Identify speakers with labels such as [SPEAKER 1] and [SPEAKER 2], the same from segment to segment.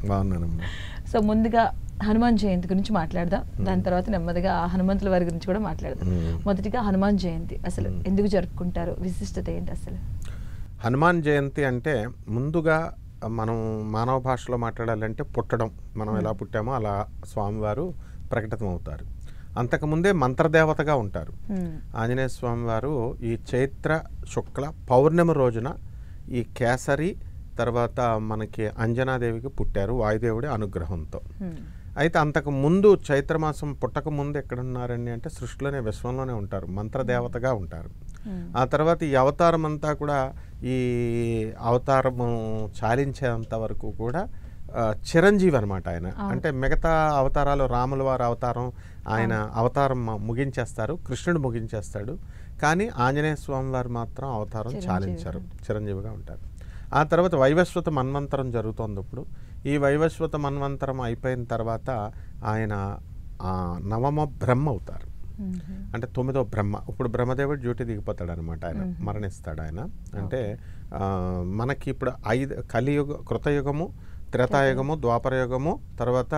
[SPEAKER 1] బాగున్నానమ్మా.
[SPEAKER 2] So ముందుగా హనుమాన్ జయంతి గురించి మాట్లాడదాం, దాని తర్వాత నెమ్మదిగా హనుమంతుల వారి గురించి కూడా మాట్లాడదాం. మొదటిగా హనుమాన్ జయంతి అసలు ఎందుకు జరుపుకుంటారు, విశిష్టత ఏంటి అసలు?
[SPEAKER 1] హనుమాన్ జయంతి అంటే ముందుగా మనం మానవ భాషలో మాట్లాడాలంటే పుట్టడం, మనం ఎలా పుట్టామో అలా స్వామివారు ప్రకటితం అవుతారు. అంతకుముందే మంత్రదేవతగా ఉంటారు. ఆంజనేయ స్వామివారు ఈ చైత్ర శుక్ల పౌర్ణమి రోజున ఈ కేసరి తర్వాత మనకి అంజనాదేవికి పుట్టారు వాయుదేవుడి అనుగ్రహంతో. అయితే అంతకు ముందు చైత్రమాసం పుట్టక ముందు ఎక్కడున్నారండి అంటే సృష్టిలోనే విశ్వంలోనే ఉంటారు, మంత్రదేవతగా ఉంటారు. ఆ తర్వాత ఈ అవతారం అంతా కూడా ఈ అవతారము చాలించేంత వరకు కూడా చిరంజీవి అనమాట ఆయన. అంటే మిగతా అవతారాలు రాముల వారి అవతారం ఆయన అవతారం ముగించేస్తారు, కృష్ణుడు ముగించేస్తాడు. కానీ ఆంజనేయ స్వామి వారు మాత్రం అవతారం చాలించారు, చిరంజీవిగా ఉంటారు. ఆ తర్వాత వైవస్వత మన్వంతరం జరుగుతోంది. ఇప్పుడు ఈ వైవస్వత మన్వంతరం అయిపోయిన తర్వాత ఆయన నవమ బ్రహ్మ అవుతారు. అంటే 9వ బ్రహ్మ. ఇప్పుడు బ్రహ్మదేవుడు డ్యూటీ దిగిపోతాడు అనమాట, ఆయన మరణిస్తాడు ఆయన. అంటే మనకి ఇప్పుడు 5 కలియుగ, కృతయుగము, త్రేతాయుగము, ద్వాపరయుగము, తర్వాత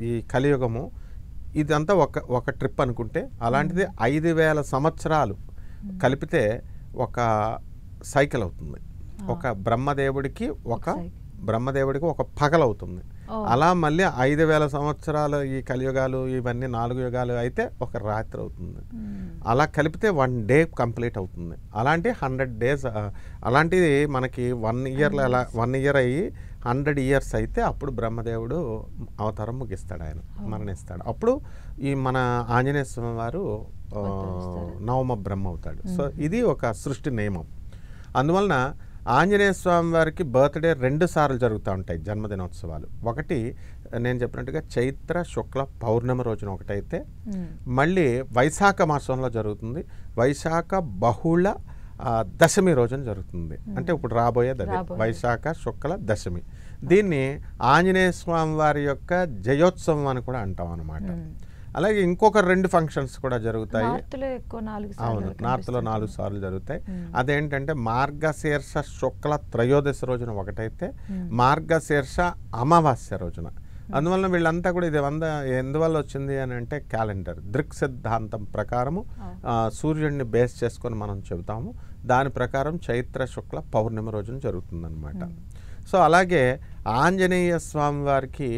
[SPEAKER 1] ఈ కలియుగము, ఇదంతా ఒక ట్రిప్ అనుకుంటే అలాంటిది 5000 సంవత్సరాలు కలిపితే ఒక సైకిల్ అవుతుంది. ఒక బ్రహ్మదేవుడికి ఒక పగలవుతుంది. అలా మళ్ళీ 5000 సంవత్సరాలు ఈ కలియుగాలు ఇవన్నీ 4 యుగాలు అయితే ఒక రాత్రి అవుతుంది. అలా కలిపితే 1 డే కంప్లీట్ అవుతుంది. అలాంటి 100 days. అలాంటిది మనకి 1 yearలో అలా 1 year అయ్యి 100 years అయితే అప్పుడు బ్రహ్మదేవుడు అవతారం ముగిస్తాడు, ఆయన మరణిస్తాడు. అప్పుడు ఈ మన ఆంజనేయ స్వామి వారు నవమ బ్రహ్మ అవుతాడు. సో ఇది ఒక సృష్టి నియమం. అందువలన ఆంజనేయ స్వామి వారికి బర్త్డే 2 సార్లు జరుగుతూ ఉంటాయి, జన్మదినోత్సవాలు. ఒకటి నేను చెప్పినట్టుగా చైత్ర శుక్ల పౌర్ణమి రోజున ఒకటైతే, మళ్ళీ వైశాఖ మాసంలో జరుగుతుంది, వైశాఖ బహుళ దశమి రోజున జరుగుతుంది. అంటే ఇప్పుడు రాబోయేది అదే వైశాఖ శుక్ల దశమి. దీన్ని ఆంజనేయ స్వామి వారి యొక్క జయోత్సవం అని కూడా అంటాం అన్నమాట. అలాగే ఇంకొక 2 ఫంక్షన్స్ కూడా జరుగుతాయి. అవును, నార్త్లో 4 సార్లు జరుగుతాయి. అదేంటంటే మార్గశీర్ష శుక్ల త్రయోదశి రోజున ఒకటైతే, మార్గశీర్ష అమావాస్య రోజున. అందువలన వీళ్ళంతా కూడా ఇది ఎందువల్ల వచ్చింది అని అంటే క్యాలెండర్ దృక్ సిద్ధాంతం ప్రకారము సూర్యుడిని బేస్ చేసుకొని మనం చెబుతాము. దాని ప్రకారం చైత్ర శుక్ల పౌర్ణమి రోజున జరుగుతుందన్నమాట. సో అలాగే ఆంజనేయ స్వామి వారికి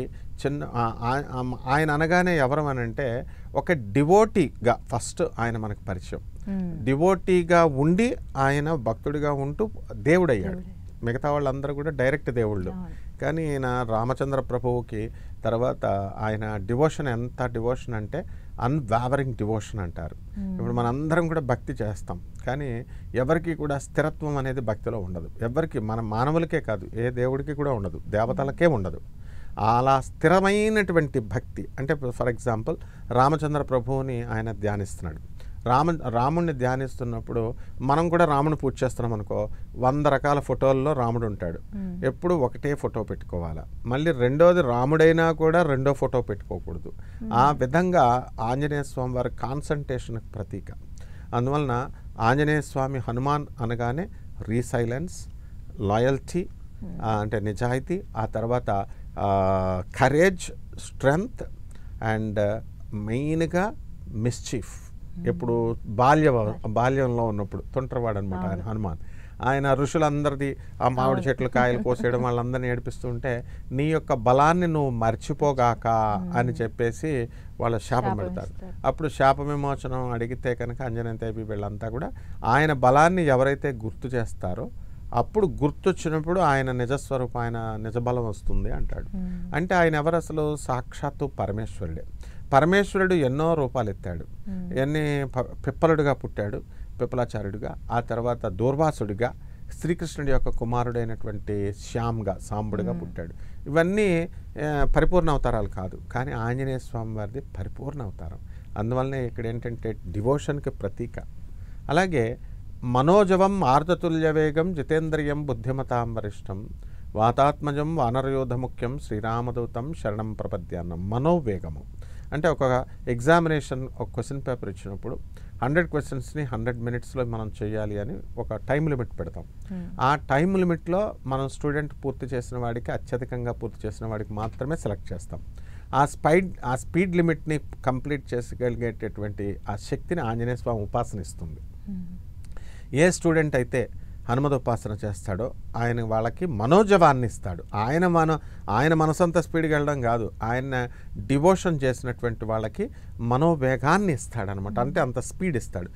[SPEAKER 1] ఆయన అనగానే ఎవరు అని అంటే ఒక డివోటీగా ఫస్ట్ ఆయన మనకు పరిచయం. డివోటీగా ఉండి ఆయన భక్తుడిగా ఉంటూ దేవుడయ్యాడు. మిగతా వాళ్ళందరూ కూడా డైరెక్ట్ దేవుళ్ళు. కానీ ఈయన రామచంద్ర ప్రభువుకి తర్వాత ఆయన డివోషన్ ఎంత డివోషన్ అంటే అన్వావరింగ్ డివోషన్ అంటారు. ఇప్పుడు మనందరం కూడా భక్తి చేస్తాం, కానీ ఎవరికి కూడా స్థిరత్వం అనేది భక్తిలో ఉండదు. ఎవరికి, మన మానవులకే కాదు, ఏ దేవుడికి కూడా ఉండదు, దేవతలకే ఉండదు. అలా స్థిరమైనటువంటి భక్తి అంటే ఫర్ ఎగ్జాంపుల్ రామచంద్ర ప్రభువుని ఆయన ధ్యానిస్తున్నాడు. రాముడిని ధ్యానిస్తున్నప్పుడు మనం కూడా రాముని పూజ చేస్తున్నాం అనుకో, 100 రకాల ఫోటోల్లో రాముడు ఉంటాడు. ఎప్పుడు ఒకటే ఫోటో పెట్టుకోవాలా. మళ్ళీ రెండోది రాముడైనా కూడా రెండో ఫోటో పెట్టుకోకూడదు. ఆ విధంగా ఆంజనేయ స్వామి వారి కాన్సంట్రేషన్కి ప్రతీక. అందువలన ఆంజనేయ స్వామి హనుమాన్ అనగానే రీసైలెన్స్, లాయల్టీ అంటే నిజాయితీ, ఆ తర్వాత కరేజ్, స్ట్రెంగ్త్ అండ్ మెయిన్గా మిస్చీఫ్. ఇప్పుడు బాల్యంలో ఉన్నప్పుడు తొంటరవాడు అనమాట ఆయన హనుమాన్. ఆయన ఋషులందరిది ఆ మామిడి చెట్లు కాయలు కోసేయడం, వాళ్ళందరినీ ఏడిపిస్తుంటే నీ యొక్క బలాన్ని నువ్వు మర్చిపోగాక అని చెప్పేసి వాళ్ళ శాపం పెడతారు. అప్పుడు శాప విమోచనం అడిగితే కనుక అంజనేయ వీళ్ళంతా కూడా ఆయన బలాన్ని ఎవరైతే గుర్తు చేస్తారో అప్పుడు గుర్తొచ్చినప్పుడు ఆయన నిజస్వరూపం, ఆయన నిజబలం వస్తుంది అంటాడు. అంటే ఆయన ఎవరు అసలు? సాక్షాత్తు పరమేశ్వరుడే. పరమేశ్వరుడు ఎన్నో రూపాలు ఎత్తాడు. పిప్పలుడిగా పుట్టాడు, పిప్పలాచార్యుడిగా, ఆ తర్వాత దూర్వాసుడిగా, శ్రీకృష్ణుడి యొక్క కుమారుడైనటువంటి సాంబుడిగా పుట్టాడు. ఇవన్నీ పరిపూర్ణ అవతారాలు కాదు, కానీ ఆంజనేయ స్వామి వారిది పరిపూర్ణ అవతారం. అందువల్లనే ఇక్కడ ఏంటంటే డివోషన్కి ప్రతీక. అలాగే మనోజవం ఆర్ధతుల్య వేగం జితేంద్రియం బుద్ధిమతాం వరిష్టం వాతాత్మజం వానరయోధ ముఖ్యం శ్రీరామదూతం శరణం ప్రపద్యాన్నం. మనోవేగము అంటే ఒక ఎగ్జామినేషన్, ఒక క్వశ్చన్ పేపర్ ఇచ్చినప్పుడు 100 క్వశ్చన్స్ని 100 మినిట్స్లో మనం చేయాలి అని ఒక టైం లిమిట్ పెడతాం. ఆ టైం లిమిట్లో మనం స్టూడెంట్ పూర్తి చేసిన వాడికి, అత్యధికంగా పూర్తి చేసిన వాడికి మాత్రమే సెలెక్ట్ చేస్తాం. ఆ స్పీడ్ లిమిట్ని కంప్లీట్ చేసుకెళ్ళగేటటువంటి ఆ శక్తిని ఆంజనేయ స్వామి ఉపాసన ఇస్తుంది. ఏ స్టూడెంట్ అయితే హనుమద్ ఉపాసన చేస్తాడో వాళ్ళకి మనోజవాన్ని ఇస్తాడు. ఆయన మనసంత స్పీడ్గా వెళ్ళడం కాదు, ఆయన డివోషన్ చేసినటువంటి వాళ్ళకి మనోవేగాన్ని ఇస్తాడనమాట. అంటే అంత స్పీడ్ ఇస్తాడు.